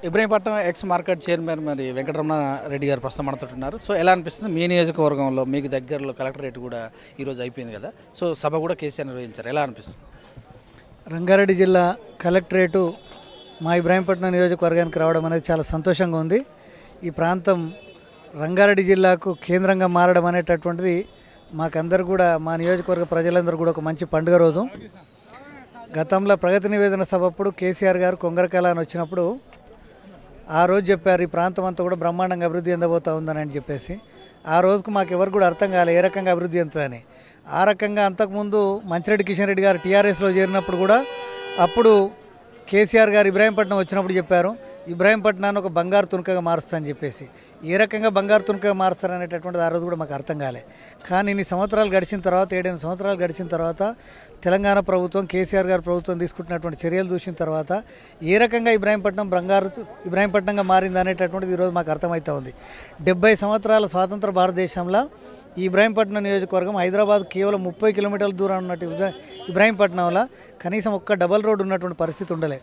Ibrahimpatnam X market chairman మరి వెంకటరమణ రెడ్డి గారు ప్రస్తుతం మనతోటున్నారు. సో ఎలా అనిపిస్తుంది మీ నియోజకవర్గంలో మీకు దగ్గరలో కలెక్టరేట్ కూడా ఈరోజు అయిపోయింది కదా, సో సభ కూడా కేసీఆర్ నిర్వహించారు, ఎలా అనిపిస్తుంది? రంగారెడ్డి జిల్లా కలెక్టరేటు మా ఇబ్రహీంపట్నం నియోజకవర్గానికి రావడం అనేది చాలా సంతోషంగా ఉంది. ఈ ప్రాంతం రంగారెడ్డి జిల్లాకు కేంద్రంగా మారడం అనేటటువంటిది మాకందరు కూడా, మా నియోజకవర్గ ప్రజలందరూ కూడా ఒక మంచి పండుగ రోజు. గతంలో ప్రగతి నివేదన సభ అప్పుడు కేసీఆర్ గారు కొంగరకాల అని వచ్చినప్పుడు ఆ రోజు చెప్పారు ఈ ప్రాంతం అంతా కూడా బ్రహ్మాండంగా అభివృద్ధి చెందబోతా ఉందని చెప్పేసి. ఆ రోజుకు మాకు ఎవరు కూడా అర్థం కాలే ఏ రకంగా అభివృద్ధి చెందుతుందని. ఆ రకంగా అంతకుముందు మంచిరెడ్డి కిషన్ రెడ్డి గారు టీఆర్ఎస్లో చేరినప్పుడు కూడా అప్పుడు కేసీఆర్ గారు ఇబ్రహీంపట్నం వచ్చినప్పుడు చెప్పారు ఇబ్రహీంపట్నాన్ని ఒక బంగారు తునకగా మారుస్తా అని చెప్పేసి. ఏ రకంగా బంగారు తునకగా మారుస్తారనేటటువంటిది ఆ రోజు కూడా మాకు అర్థం కాలే. కానీ ఇన్ని సంవత్సరాలు గడిచిన తర్వాత, 7 సంవత్సరాలు గడిచిన తర్వాత తెలంగాణ ప్రభుత్వం, కేసీఆర్ గారు ప్రభుత్వం తీసుకుంటున్నటువంటి చర్యలు చూసిన తర్వాత ఏ రకంగా ఇబ్రహీంపట్నంగా మారింది అనేటటువంటిది ఈరోజు మాకు అర్థమవుతా ఉంది. 70 సంవత్సరాల స్వాతంత్ర భారతదేశంలో ఈ ఇబ్రహీంపట్నం నియోజకవర్గం హైదరాబాద్ కేవలం 30 కిలోమీటర్ల దూరం ఉన్నట్టు ఇబ్రహీంపట్నంలో కనీసం ఒక్క డబల్ రోడ్ ఉన్నటువంటి పరిస్థితి ఉండలే.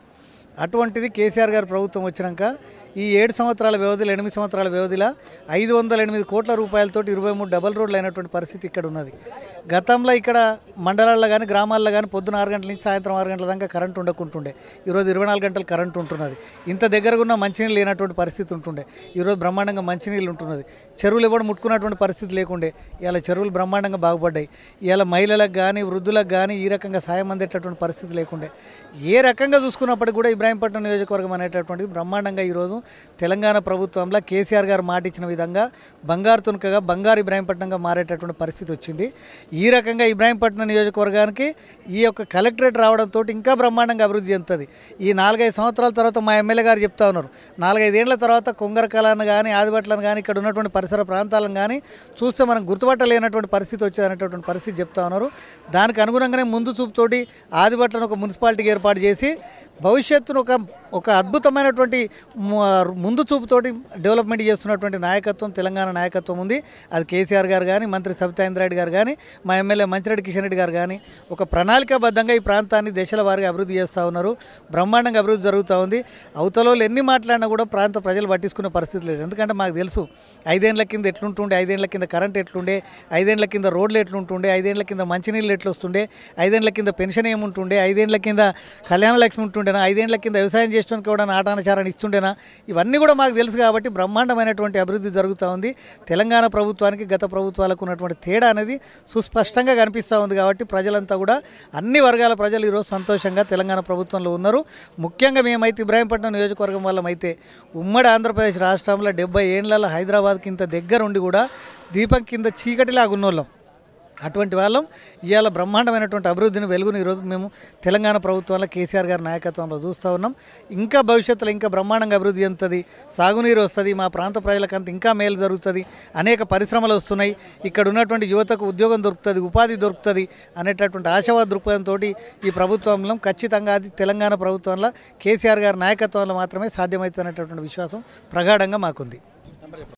అటువంటిది కేసీఆర్ గారు ప్రభుత్వం వచ్చినాక ఈ 7 సంవత్సరాల వ్యవధిలో, 8 సంవత్సరాల వ్యవధిలో 508 కోట్ల రూపాయలతోటి 23 డబల్ రోడ్లు అయినటువంటి పరిస్థితి ఇక్కడ ఉన్నది. గతంలో ఇక్కడ మండలాల్లో కానీ గ్రామాల్లో కానీ పొద్దున 6 గంటల నుంచి సాయంత్రం 6 గంటల దాకా కరెంటు ఉండకుంటుండే. ఈరోజు 24 గంటలు కరెంటు ఉంటున్నది. ఇంత దగ్గరగా ఉన్న మంచినీళ్ళు లేనటువంటి పరిస్థితి ఉంటుండే. ఈరోజు బ్రహ్మాండంగా మంచినీళ్ళు ఉంటున్నది. చెరువులు ఎవరు ముట్టుకున్నటువంటి పరిస్థితి లేకుండే. ఇలా చెరువులు బ్రహ్మాండంగా బాగుపడ్డాయి. ఇలా మహిళలకు కానీ వృద్ధులకు కానీ ఈ రకంగా సాయం అందేటటువంటి పరిస్థితి లేకుండే. ఏ రకంగా చూసుకున్నప్పటికీ కూడా ఇబ్రహీంపట్నం నియోజకవర్గం అనేటటువంటిది బ్రహ్మాండంగా ఈరోజు తెలంగాణ ప్రభుత్వంలో కేసీఆర్ గారు మాట ఇచ్చిన విధంగా బంగారు తునకగా, బంగారు ఇబ్రహీంపట్నంగా మారేటటువంటి పరిస్థితి వచ్చింది. ఈ రకంగా ఇబ్రహీంపట్నం నియోజకవర్గానికి ఈ యొక్క కలెక్టరేట్ రావడంతో ఇంకా బ్రహ్మాండంగా అభివృద్ధి చెందుతుంది. ఈ 4-5 సంవత్సరాల తర్వాత మా ఎమ్మెల్యే గారు చెప్తా ఉన్నారు, 4-5 ఏళ్ల తర్వాత కొంగరకలను కానీ ఆదిబట్లను కానీ ఇక్కడ ఉన్నటువంటి పరిసర ప్రాంతాలను కానీ చూస్తే మనం గుర్తుపట్టలేనటువంటి పరిస్థితి వచ్చేది అనేటటువంటి పరిస్థితి చెప్తా ఉన్నారు. దానికి అనుగుణంగానే ముందు చూపుతోటి ఆదిబట్లను ఒక మున్సిపాలిటీకి ఏర్పాటు చేసి భవిష్యత్తును ఒక అద్భుతమైనటువంటి ముందు చూపుతోటి డెవలప్మెంట్ చేస్తున్నటువంటి నాయకత్వం తెలంగాణ నాయకత్వం ఉంది. అది కేసీఆర్ గారు కానీ, మంత్రి సబితా ఇంద్రారెడ్డి గారు కానీ, మా ఎమ్మెల్యే మంచిరెడ్డి కిషన్ రెడ్డి గారు కానీ ఒక ప్రణాళికాబద్ధంగా ఈ ప్రాంతాన్ని దశల వారీగా అభివృద్ధి చేస్తూ ఉన్నారు. బ్రహ్మాండంగా అభివృద్ధి జరుగుతూ ఉంది. అవతలలో ఎన్ని మాట్లాడినా కూడా ప్రాంత ప్రజలు పట్టించుకునే పరిస్థితి లేదు. ఎందుకంటే మాకు తెలుసు 5 ఏళ్ల కింద ఎట్లుంటుండే, 5 ఏళ్ల కింద కరెంట్ ఎట్లుండే, 5 ఏళ్ల కింద రోడ్లు ఎట్లుంటుండే, 5 ఏళ్ల కింద మంచినీళ్ళు ఎట్లు వస్తుండే, 5 ఏళ్ల కింద పెన్షన్ ఏముంటుండే, 5 ఏళ్ల కింద కళ్యాణ లక్ష్మి ఉంటుండేనా, 5 ఏళ్ల కింద వ్యవసాయం చేయడానికి కూడా నాటానచారాన్ని ఇస్తుండేనా, ఇవన్నీ కూడా మాకు తెలుసు. కాబట్టి బ్రహ్మాండమైనటువంటి అభివృద్ధి జరుగుతూ ఉంది. తెలంగాణ ప్రభుత్వానికి గత ప్రభుత్వాలకు ఉన్నటువంటి తేడా అనేది సుస్పష్టంగా కనిపిస్తూ ఉంది. కాబట్టి ప్రజలంతా కూడా, అన్ని వర్గాల ప్రజలు ఈరోజు సంతోషంగా తెలంగాణ ప్రభుత్వంలో ఉన్నారు. ముఖ్యంగా మేమైతే ఇబ్రహీంపట్నం నియోజకవర్గం వాళ్ళమైతే ఉమ్మడి ఆంధ్రప్రదేశ్ రాష్ట్రంలో 70 ఏళ్లలో హైదరాబాద్కి ఇంత దగ్గర ఉండి కూడా దీపం కింద చీకటిలాగా ఉన్నోళ్ళం. అటువంటి వాళ్ళం ఇవాళ బ్రహ్మాండమైనటువంటి అభివృద్ధిని, వెలుగుని ఈరోజు మేము తెలంగాణ ప్రభుత్వంలో కేసీఆర్ గారి నాయకత్వంలో చూస్తూ ఉన్నాం. ఇంకా భవిష్యత్తులో ఇంకా బ్రహ్మాండంగా అభివృద్ధి చెందుతుంది. సాగునీరు వస్తుంది, మా ప్రాంత ప్రజలకంతా ఇంకా మేలు జరుగుతుంది. అనేక పరిశ్రమలు వస్తున్నాయి. ఇక్కడ ఉన్నటువంటి యువతకు ఉద్యోగం దొరుకుతుంది, ఉపాధి దొరుకుతుంది అనేటటువంటి ఆశావాద దృక్పథంతో ఈ ప్రభుత్వంలో ఖచ్చితంగా అది తెలంగాణ ప్రభుత్వంలో కేసీఆర్ గారి నాయకత్వంలో మాత్రమే సాధ్యమవుతున్నటువంటి విశ్వాసం ప్రగాఢంగా మాకుంది.